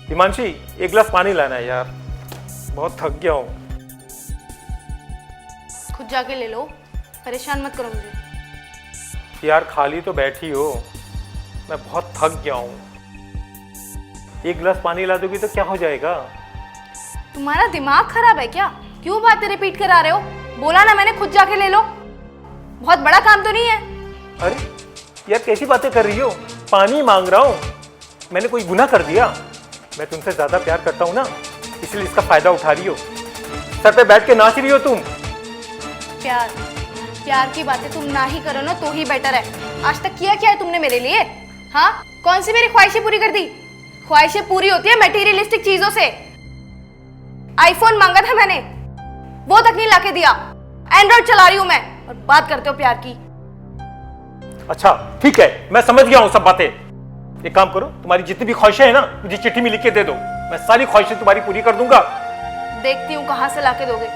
हिमांशी, एक गिलास पानी लाना है यार, बहुत थक गया हूँ। खुद जाके ले लो, परेशान मत करो मुझे। यार खाली तो बैठी हो, मैं बहुत थक गया हूँ। एक गिलास पानी ला दोगी तो क्या हो जाएगा? तुम्हारा दिमाग खराब है क्या? क्यों बातें रिपीट करा रहे हो? बोला ना मैंने, खुद जाके ले लो। बहुत बड़ा काम तो नहीं है। अरे यार कैसी बातें कर रही हो? पानी मांग रहा हूँ, मैंने कोई गुनाह कर दिया? मैं तुमसे ज्यादा प्यार करता हूँ ना, इसलिए इसका फायदा उठा रही हो। सर पे बैठ के नाच रही हो तुम। प्यार प्यार की बातें तुम ना ही करो ना तो ही बेटर है। आज तक किया क्या है तुमने मेरे लिए? हाँ, कौन सी मेरी ख्वाहिशें पूरी कर दी? ख्वाहिशें पूरी होती है मटेरियलिस्टिक चीजों से। आईफोन मांगा था मैंने, वो तक नहीं लाके दिया। एंड्रॉइड चला रही हूं मैं, और बात करते हो प्यार की। अच्छा ठीक है, मैं समझ गया हूँ सब बातें। एक काम करो, तुम्हारी जितनी भी ख्वाहिशें हैं ना, मुझे चिट्ठी में लिख के दे दो, मैं सारी ख्वाहिशें तुम्हारी पूरी कर दूंगा। देखती हूँ कहाँ से लाके दोगे।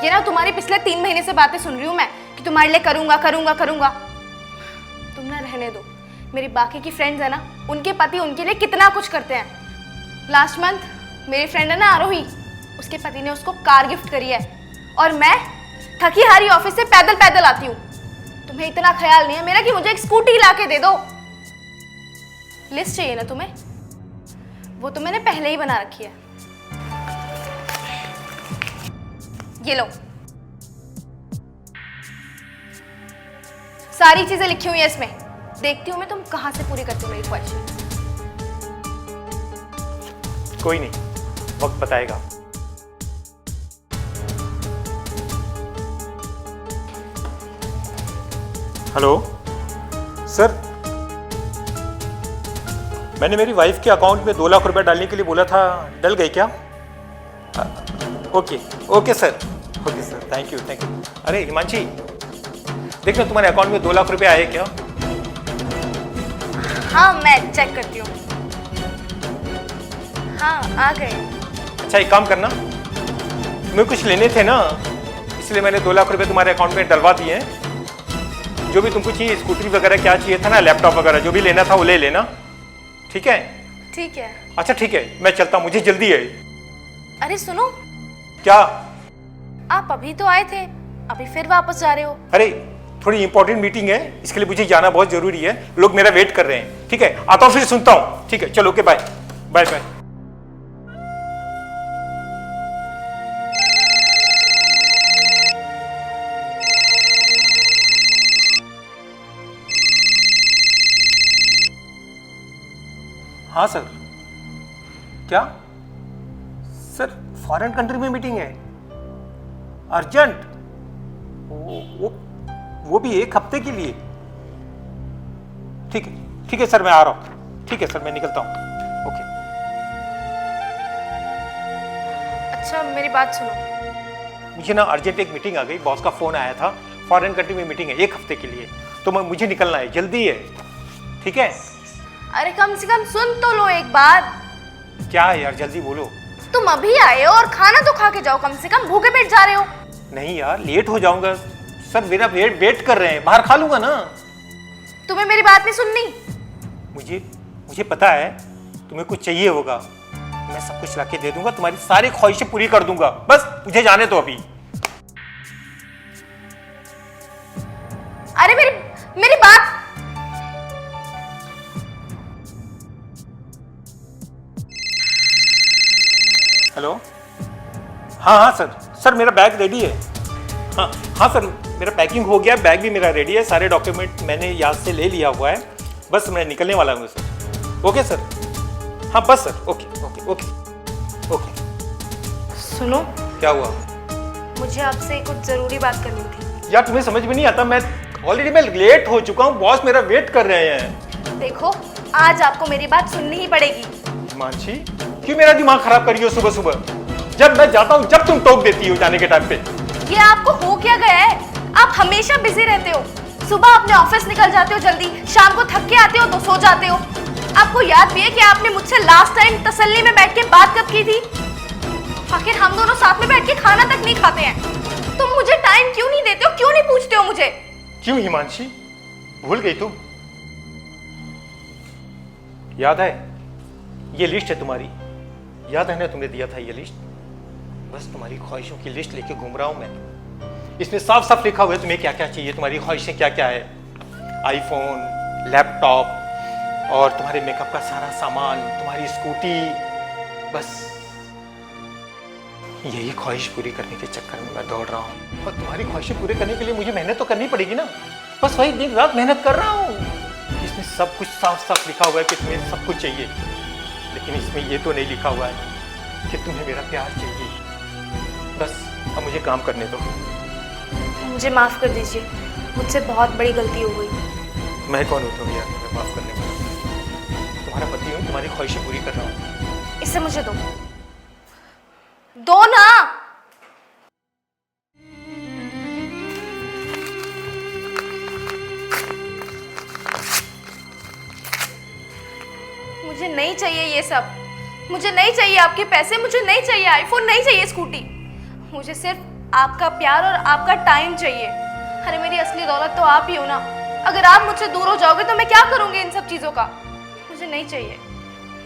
ये ना तुम्हारी पिछले 3 महीने से बातें सुन रही हूँ मैं कि तुम्हारे लिए करूंगा करूंगा करूंगा। तुम ना रहने दो। मेरी बाकी की फ्रेंड्स है ना, उनके पति उनके लिए कितना कुछ करते हैं। लास्ट मंथ मेरी फ्रेंड है ना आरोही, उसके पति ने उसको कार गिफ्ट करी है, और मैं थकी हारी ऑफिस से पैदल पैदल आती हूँ। तुम्हें इतना ख्याल नहीं है मेरा कि मुझे एक स्कूटी ला के दे दो। लिस्ट चाहिए ना तुम्हें? वो तो मैंने पहले ही बना रखी है। ये लो, सारी चीजें लिखी हुई है इसमें। देखती हूँ मैं तुम कहां से पूरी करती हो मेरी ख्वाहिशें। कोई नहीं, वक्त बताएगा। हेलो सर, मैंने मेरी वाइफ के अकाउंट में 2 लाख रुपए डालने के लिए बोला था, डल गए क्या? Okay okay sir, okay sir, thank you thank you. अरे हिमांशी, देख लो तुम्हारे अकाउंट में 2 लाख रुपए आए क्या? हाँ, मैं चेक करती हूँ। हाँ, आ गए। अच्छा एक काम करना, तुम्हें कुछ लेने थे ना, इसलिए मैंने 2 लाख रुपए तुम्हारे अकाउंट में डलवा दिए हैं। जो भी तुमको चाहिए, स्कूटरी वगैरह क्या चाहिए था ना, लैपटॉप वगैरह जो भी लेना था वो ले लेना, ठीक है? ठीक है। अच्छा ठीक है, मैं चलता हूँ, मुझे जल्दी है। अरे सुनो, क्या? आप अभी तो आए थे, अभी फिर वापस जा रहे हो? अरे थोड़ी इंपॉर्टेंट मीटिंग है, इसके लिए मुझे जाना बहुत जरूरी है, लोग मेरा वेट कर रहे हैं। ठीक है, आता हूँ, फिर सुनता हूँ। ठीक है, चलो ओके, बाय बाय बाय। हाँ सर। क्या सर, फॉरेन कंट्री में मीटिंग है, अर्जेंट? वो भी 1 हफ्ते के लिए? ठीक है सर, मैं आ रहा हूँ। ठीक है सर, मैं निकलता हूँ। ओके। अच्छा मेरी बात सुनो। मुझे ना अर्जेंट एक मीटिंग आ गई, बॉस का फोन आया था, फॉरेन कंट्री में मीटिंग है 1 हफ्ते के लिए, तो मुझे निकलना है, जल्दी है। ठीक है? अरे कम से कम सुन तो लो एक बार। क्या है यार, जल्दी बोलो। तुम अभी आए हो और खाना तो खा के जाओ, कम से कम भूखे पेट जा रहे हो। नहीं यार, लेट हो जाऊंगा सर, मेरा वेट कर रहे हैं, बाहर खा लूंगा ना। तुम्हें मेरी बात नहीं सुननी? मुझे पता है तुम्हें कुछ चाहिए होगा, मैं सब कुछ लाके दे दूंगा, तुम्हारी सारी ख्वाहिशें पूरी कर दूंगा, बस मुझे जाने दो अभी। अरे मेरी बात। हेलो, हाँ सर मेरा बैग रेडी है। हाँ सर, मेरा पैकिंग हो गया, बैग भी मेरा रेडी है, सारे डॉक्यूमेंट मैंने याद से ले लिया हुआ है, बस मैं निकलने वाला हूँ सर। ओके सर, हाँ बस sir, okay okay okay okay. सुनो। क्या हुआ? मुझे आपसे कुछ जरूरी बात करनी थी। यार तुम्हें समझ में नहीं आता, मैं लेट हो चुका हूँ, बॉस मेरा वेट कर रहे हैं। देखो, आज आपको मेरी बात सुननी ही पड़ेगी। हिमांशी, क्यों मेरा दिमाग खराब करी हो सुबह सुबह? जब मैं जाता हूँ, जब तुम टोक देती हो जाने के टाइम पे। ये आपको हो क्या गया है? आप हमेशा बिजी रहते हो, सुबह अपने ऑफिस निकल जाते हो जल्दी, शाम को थक के आते हो तो सो जाते हो। आपको याद भी है कि आपने मुझसे लास्ट टाइम तसल्ली में बैठ के बात कब की थी? आखिर हम दोनों साथ में बैठ के खाना तक नहीं खाते हैं। तुम मुझे टाइम क्यों नहीं देते हो? क्यों नहीं पूछते हो मुझे? क्यों हिमांशी, भूल गई तुम? याद है ये लिस्ट है तुम्हारी, याद है ना तुमने दिया था ये लिस्ट? बस तुम्हारी ख्वाहिशों की लिस्ट लेके घूम रहा हूं मैं। इसमें साफ साफ लिखा हुआ है तुम्हें क्या क्या चाहिए, तुम्हारी ख्वाहिशें क्या क्या है। आईफोन, लैपटॉप और तुम्हारे मेकअप का सारा सामान, तुम्हारी स्कूटी। बस यही ख्वाहिश पूरी करने के चक्कर में मैं दौड़ रहा हूँ। और तुम्हारी ख्वाहिशें पूरी करने के लिए मुझे मेहनत तो करनी पड़ेगी ना। बस वही दिन रात मेहनत कर रहा हूँ। इसमें सब कुछ साफ साफ लिखा हुआ है कि तुम्हें सब कुछ चाहिए, लेकिन इसमें ये तो नहीं लिखा हुआ है कि तुम्हें मेरा प्यार चाहिए। बस अब मुझे काम करने दो। मुझे माफ़ कर दीजिए, मुझसे बहुत बड़ी गलती हो गई। मैं कौन होता हूँ यार तुम्हें माफ़ करने वाला? तुम्हारा पति हूँ, तुम्हारी ख्वाहिशें पूरी कर रहा हूँ। इससे मुझे दो, दो ना। मुझे नहीं चाहिए ये सब, मुझे नहीं चाहिए आपके पैसे, मुझे नहीं चाहिए आईफोन, नहीं चाहिए स्कूटी। मुझे सिर्फ आपका प्यार और आपका टाइम चाहिए। अरे मेरी असली दौलत तो आप ही हो ना। अगर आप मुझसे दूर हो जाओगे तो मैं क्या करूंगी इन सब चीजों का? मुझे नहीं चाहिए,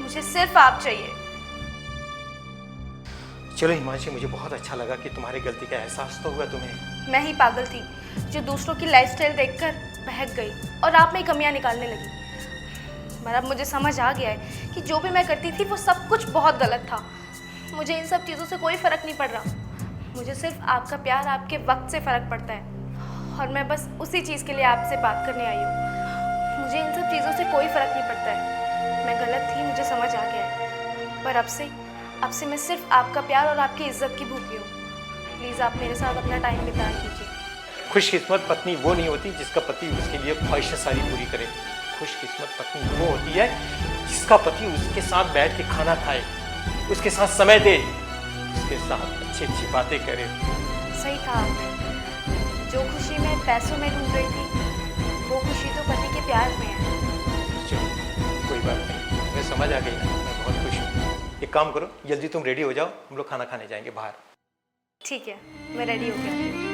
मुझे सिर्फ आप चाहिए। चलो हिमांशी, मुझे बहुत अच्छा लगा कि तुम्हारी गलती का एहसास तो हुआ तुम्हें। मैं ही पागल थी जो दूसरों की लाइफस्टाइल देखकर बहक गई और आप में कमियां निकालने लगी। पर अब मुझे समझ आ गया है कि जो भी मैं करती थी वो सब कुछ बहुत गलत था। मुझे इन सब चीज़ों से कोई फ़र्क नहीं पड़ रहा। मुझे सिर्फ आपका प्यार, आपके वक्त से फ़र्क पड़ता है और मैं बस उसी चीज़ के लिए आपसे बात करने आई हूँ। मुझे इन सब चीज़ों से कोई फ़र्क नहीं पड़ता है। मैं गलत थी, मुझे समझ आ गया है, पर अब से मैं सिर्फ आपका प्यार और आपकी इज्जत की भूखी हूँ। प्लीज़ आप मेरे साथ अपना टाइम बिताया कीजिए। खुशकिस्मत पत्नी वो नहीं होती जिसका पति उसके लिए ख्वाहिशें सारी पूरी करे। खुशकिस्मत पत्नी वो होती है जिसका पति उसके साथ बैठ के खाना खाए, उसके साथ समय दे, उसके साथ अच्छी अच्छी बातें करे। सही कहा आपने। जो खुशी मैं पैसों में ढूंढ रही थी वो खुशी तो पति के प्यार में है। चलो कोई बात नहीं, मैं समझ आ गई ना, मैं बहुत खुश हूँ। एक काम करो, जल्दी तुम रेडी हो जाओ, हम लोग खाना खाने जाएंगे बाहर। ठीक है, मैं रेडी हो गया।